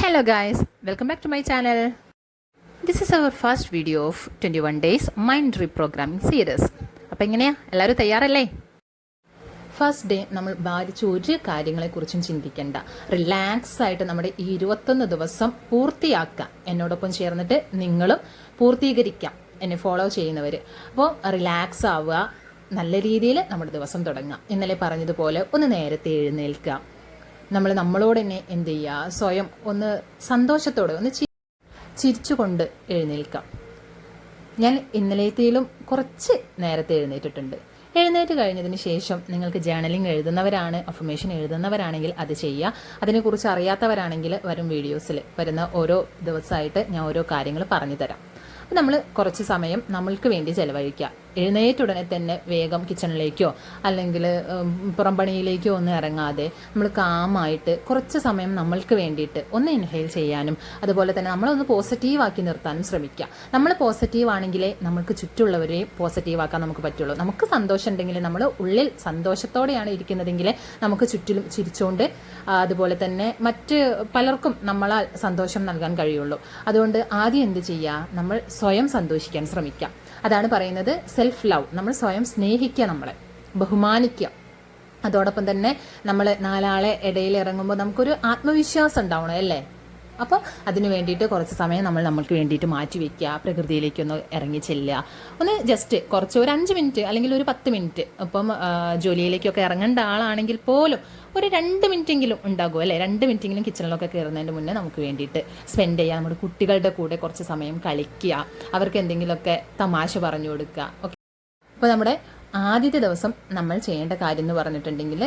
Hello guys, welcome back to my channel. This is our first video of 21 days mind reprogramming series. അപ്പോൾ എങ്ങനെയാ എല്ലാവരും തയ്യാറല്ലേ? First day നമ്മൾ ഭാരിച്ച ഒരു കാര്യങ്ങളെക്കുറിച്ചും ചിന്തിക്കേണ്ട, റിലാക്സ് ആയിട്ട് നമ്മുടെ ഈ 21 ദിവസം പൂർത്തിയാക്കാം. എന്നോടൊപ്പം ചേർന്നിട്ട് നിങ്ങളും പൂർത്തീകരിക്കാം, എന്നെ ഫോളോ ചെയ്യുന്നവർ. അപ്പോൾ റിലാക്സ് ആവുക, നല്ല രീതിയിൽ നമ്മുടെ ദിവസം തുടങ്ങാം. ഇന്നലെ പറഞ്ഞതുപോലെ ഒന്ന് നേരത്തെ എഴുന്നേൽക്കുക, നമ്മളോട് തന്നെ എന്ത് ചെയ്യുക, സ്വയം ഒന്ന് സന്തോഷത്തോടെ ഒന്ന് ചിരിച്ചുകൊണ്ട് എഴുന്നേൽക്കാം. ഞാൻ ഇന്നലത്തേലും കുറച്ച് നേരത്തെ എഴുന്നേറ്റിട്ടുണ്ട്. എഴുന്നേറ്റ് കഴിഞ്ഞതിന് ശേഷം നിങ്ങൾക്ക് ജേർണലിംഗ് എഴുതുന്നവരാണ്, അഫർമേഷൻ എഴുതുന്നവരാണെങ്കിൽ അത് ചെയ്യുക. അതിനെക്കുറിച്ച് അറിയാത്തവരാണെങ്കിൽ വരും വീഡിയോസിൽ വരുന്ന ഓരോ ദിവസമായിട്ട് ഞാൻ ഓരോ കാര്യങ്ങൾ പറഞ്ഞു തരാം. അപ്പോൾ നമ്മൾ കുറച്ച് സമയം നമ്മൾക്ക് വേണ്ടി ചിലവഴിക്കുക. എഴുന്നേറ്റുടനെ തന്നെ വേഗം കിച്ചണിലേക്കോ അല്ലെങ്കിൽ പുറംപണിയിലേക്കോ ഒന്നും ഇറങ്ങാതെ നമ്മൾ കാമായിട്ട് കുറച്ച് സമയം നമ്മൾക്ക് വേണ്ടിയിട്ട് ഒന്ന് ഇൻഹെയിൽ ചെയ്യാനും അതുപോലെ തന്നെ നമ്മളൊന്ന് പോസിറ്റീവാക്കി നിർത്താനും ശ്രമിക്കുക. നമ്മൾ പോസിറ്റീവ് ആണെങ്കിലേ നമുക്ക് ചുറ്റുള്ളവരെയും പോസിറ്റീവാക്കാൻ നമുക്ക് പറ്റുള്ളൂ. നമുക്ക് സന്തോഷം ഉണ്ടെങ്കിൽ, നമ്മൾ ഉള്ളിൽ സന്തോഷത്തോടെയാണ് ഇരിക്കുന്നതെങ്കിൽ നമുക്ക് ചുറ്റിലും ചിരിച്ചുകൊണ്ട് അതുപോലെ തന്നെ മറ്റ് പലർക്കും നമ്മളാൽ സന്തോഷം നൽകാൻ കഴിയുള്ളൂ. അതുകൊണ്ട് ആദ്യം എന്ത് ചെയ്യുക, നമ്മൾ സ്വയം സന്തോഷിക്കാൻ ശ്രമിക്കുക. അതാണ് പറയുന്നത് സെൽഫ് ലവ്. നമ്മൾ സ്വയം സ്നേഹിക്കുക, നമ്മളെ ബഹുമാനിക്കുക. അതോടൊപ്പം തന്നെ നമ്മൾ നാലാളെ ഇടയിൽ ഇറങ്ങുമ്പോൾ നമുക്കൊരു ആത്മവിശ്വാസം ഉണ്ടാവണം, അല്ലേ? അപ്പോൾ അതിന് വേണ്ടിയിട്ട് കുറച്ച് സമയം നമ്മൾക്ക് വേണ്ടിയിട്ട് മാറ്റി വയ്ക്കുക. പ്രകൃതിയിലേക്കൊന്ന് ഇറങ്ങി ചെല്ലുക, ഒന്ന് ജസ്റ്റ് കുറച്ച് ഒരു 5 മിനിറ്റ് അല്ലെങ്കിൽ ഒരു 10 മിനിറ്റ്. ഇപ്പം ജോലിയിലേക്കൊക്കെ ഇറങ്ങേണ്ട ആളാണെങ്കിൽ പോലും ഒരു 2 മിനിറ്റെങ്കിലും ഉണ്ടാകും, അല്ലേ? 2 മിനിറ്റെങ്കിലും കിച്ചണിലൊക്കെ കയറുന്നതിന് മുന്നേ നമുക്ക് വേണ്ടിയിട്ട് സ്പെൻഡ് ചെയ്യുക. നമ്മുടെ കുട്ടികളുടെ കൂടെ കുറച്ച് സമയം കളിക്കുക, അവർക്ക് എന്തെങ്കിലുമൊക്കെ തമാശ പറഞ്ഞു കൊടുക്കുക. ഓക്കെ, അപ്പോൾ നമ്മുടെ ആദ്യത്തെ ദിവസം നമ്മൾ ചെയ്യേണ്ട കാര്യം എന്ന് പറഞ്ഞിട്ടുണ്ടെങ്കിൽ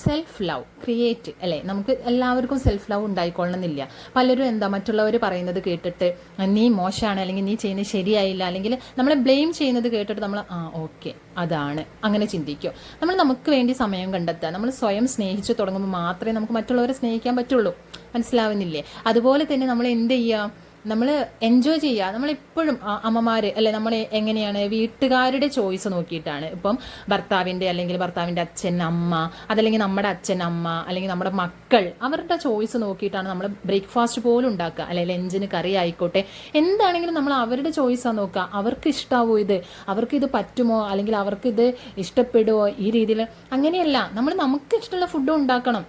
സെൽഫ് ലവ് ക്രിയേറ്റ്, അല്ലേ? നമുക്ക് എല്ലാവർക്കും സെൽഫ് ലവ് ഉണ്ടായിക്കൊള്ളണമെന്നില്ല. പലരും എന്താ മറ്റുള്ളവർ പറയുന്നത് കേട്ടിട്ട് നീ മോശമാണ് അല്ലെങ്കിൽ നീ ചെയ്യുന്നത് ശരിയായില്ല അല്ലെങ്കിൽ നമ്മളെ ബ്ലെയിം ചെയ്യുന്നത് കേട്ടിട്ട് നമ്മൾ ഓക്കെ അതാണ് അങ്ങനെ ചിന്തിക്കും. നമുക്ക് വേണ്ടി സമയം കണ്ടെത്തുക. നമ്മൾ സ്വയം സ്നേഹിച്ച് തുടങ്ങുമ്പോൾ മാത്രമേ നമുക്ക് മറ്റുള്ളവരെ സ്നേഹിക്കാൻ പറ്റുള്ളൂ. മനസ്സിലാവുന്നില്ലേ? അതുപോലെ തന്നെ നമ്മൾ എന്ത് ചെയ്യുക, നമ്മൾ എൻജോയ് ചെയ്യുക. നമ്മളെപ്പോഴും അമ്മമാർ, അല്ലെ, നമ്മൾ എങ്ങനെയാണ് വീട്ടുകാരുടെ ചോയ്സ് നോക്കിയിട്ടാണ്. ഇപ്പം ഭർത്താവിൻ്റെ അല്ലെങ്കിൽ ഭർത്താവിൻ്റെ അച്ഛൻ അമ്മ, അതല്ലെങ്കിൽ നമ്മുടെ അച്ഛൻ അമ്മ, അല്ലെങ്കിൽ നമ്മുടെ മക്കൾ, അവരുടെ ചോയ്സ് നോക്കിയിട്ടാണ് നമ്മൾ ബ്രേക്ക്ഫാസ്റ്റ് പോലും ഉണ്ടാക്കുക, അല്ലെങ്കിൽ ലഞ്ചിന് കറി ആയിക്കോട്ടെ, എന്താണെങ്കിലും നമ്മൾ അവരുടെ ചോയ്സാണ് നോക്കുക. അവർക്ക് ഇഷ്ടാവോ ഇത്, അവർക്കിത് പറ്റുമോ, അല്ലെങ്കിൽ അവർക്കിത് ഇഷ്ടപ്പെടുമോ, ഈ രീതിയിൽ. അങ്ങനെയല്ല, നമുക്ക് ഇഷ്ടമുള്ള ഫുഡ് ഉണ്ടാക്കണം.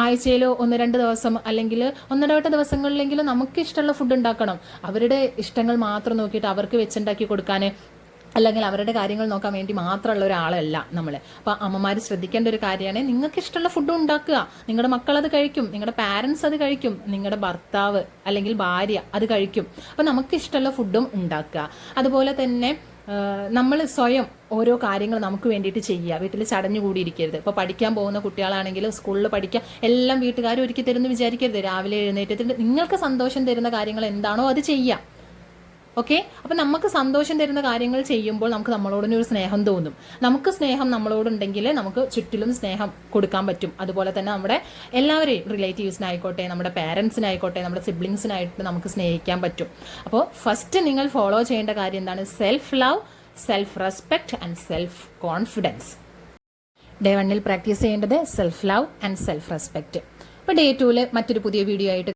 ആഴ്ചയിലോ 1-2 ദിവസം അല്ലെങ്കിൽ 1-2 ദിവസങ്ങളിലെങ്കിലും നമുക്ക് ഇഷ്ടമുള്ള ഫുഡ് ഉണ്ടാക്കണം. അവരുടെ ഇഷ്ടങ്ങൾ മാത്രം നോക്കിയിട്ട് അവർക്ക് വെച്ചുണ്ടാക്കി കൊടുക്കാൻ അല്ലെങ്കിൽ അവരുടെ കാര്യങ്ങൾ നോക്കാൻ വേണ്ടി മാത്രമുള്ള ഒരാളല്ല നമ്മൾ. അപ്പോൾ അമ്മമാർ ശ്രദ്ധിക്കേണ്ട ഒരു കാര്യമാണ്, നിങ്ങൾക്ക് ഇഷ്ടമുള്ള ഫുഡ് ഉണ്ടാക്കുക. നിങ്ങളുടെ മക്കൾ അത് കഴിക്കും, നിങ്ങളുടെ പാരൻസ് അത് കഴിക്കും, നിങ്ങളുടെ ഭർത്താവ് അല്ലെങ്കിൽ ഭാര്യ അത് കഴിക്കും. അപ്പോൾ നമുക്ക് ഇഷ്ടമുള്ള ഫുഡും ഉണ്ടാക്കുക. അതുപോലെ തന്നെ നമ്മൾ സ്വയം ഓരോ കാര്യങ്ങൾ നമുക്ക് വേണ്ടിയിട്ട് ചെയ്യുക. വീട്ടിൽ ചടഞ്ഞു കൂടിയിരിക്കരുത്. ഇപ്പോൾ പഠിക്കാൻ പോകുന്ന കുട്ടികളാണെങ്കിൽ സ്കൂളിൽ പഠിക്കുക, എല്ലാം വീട്ടുകാർ ഒരുക്കി തരുമെന്ന് വിചാരിക്കരുത്. രാവിലെ എഴുന്നേറ്റത്തിൽ നിങ്ങൾക്ക് സന്തോഷം തരുന്ന കാര്യങ്ങൾ എന്താണോ അത് ചെയ്യുക. ഓക്കെ, അപ്പം നമുക്ക് സന്തോഷം തരുന്ന കാര്യങ്ങൾ ചെയ്യുമ്പോൾ നമുക്ക് നമ്മളോടൊരു സ്നേഹം തോന്നും. നമുക്ക് സ്നേഹം നമ്മളോടുണ്ടെങ്കിൽ നമുക്ക് ചുറ്റിലും സ്നേഹം കൊടുക്കാൻ പറ്റും. അതുപോലെ തന്നെ നമ്മുടെ എല്ലാവരെയും, റിലേറ്റീവ്സിനായിക്കോട്ടെ, നമ്മുടെ പാരൻസിനായിക്കോട്ടെ, നമ്മുടെ സിബ്ലിങ്സിനായിട്ട് നമുക്ക് സ്നേഹിക്കാൻ പറ്റും. അപ്പോൾ ഫസ്റ്റ് നിങ്ങൾ ഫോളോ ചെയ്യേണ്ട കാര്യം എന്താണ്? Self love, self respect and self confidence. Day 1 practice ചെയ്യേണ്ടത് self love and self respect. അപ്പോൾ ഡേ 2 മറ്റൊരു പുതിയ വീഡിയോ ആയിട്ട്